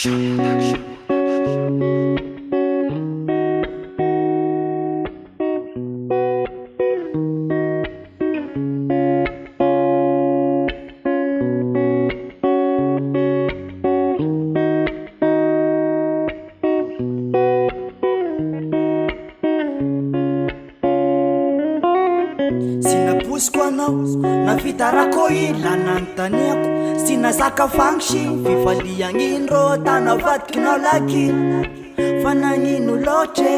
Sinaposiko anao na fitarako ilanantaniako sinazaka fangshi fifaliagnindro tanavadikinao lakina fa nagnino loatre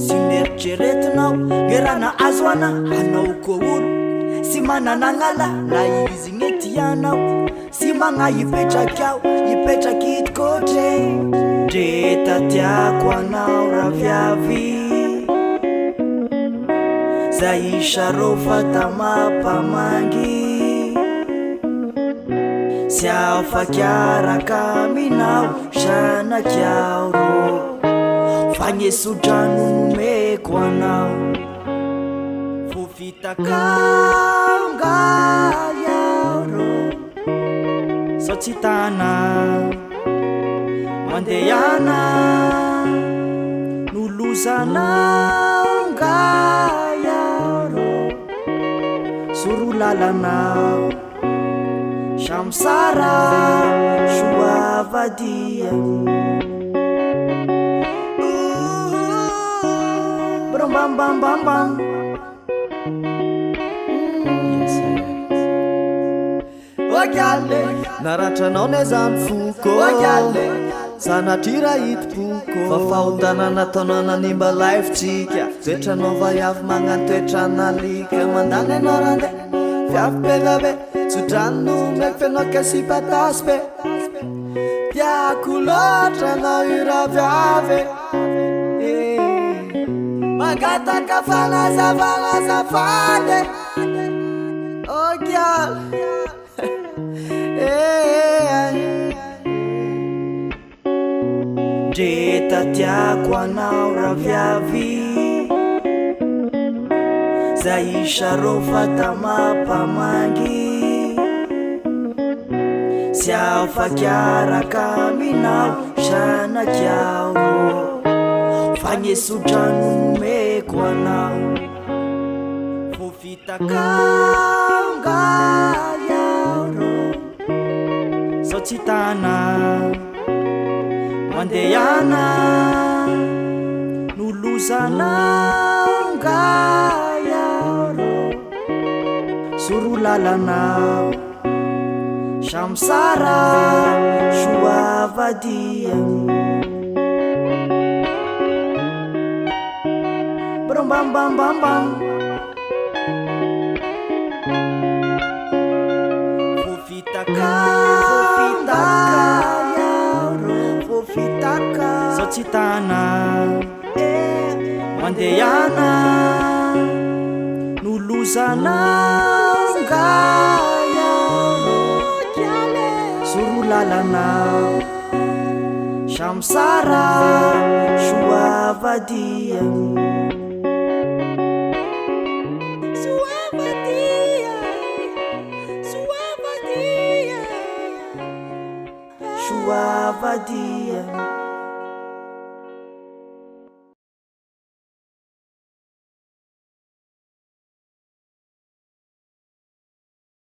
sineritreretinao ngerana azoana anao ko olo si mananangala na izy gnetianao si magna ipetraky itikotre ndre tatiako anao raviavy zaisha rofa tamapamangi siafakiaraka minao shanakiao ro fagnesodrano nomeko anao fofitakaonga yao ro sao tsy tana mandehana nolozanaonga surulalana shamsara shuavadia bam bam bam bam wagale naratranao nezany foko wagale sanatira itipoko fafahodana nataonao nanimba lifetsika toetranao vaiavy magnantoetrana lika mandany anao rande fiavy pelabe tsodrano meky fenao kasipatasy be tiako loatra anao iraviavy magataka fanazavagazafady ogial ndre tatiako anao raviavy zaisha rofa tamapamangi siafakiaraka minao shanakiao fagnesodrano nomeko anao fofitakaonga yao ro sao tsy tana mandehana nolozanaonga yao ro surulalana shamsara shuavadia bam bam bam bam fofitaka yao ro fofitaka sao tsy tana mandehana nolozanaonga yao surulalana shamsara shuavadia shuavadia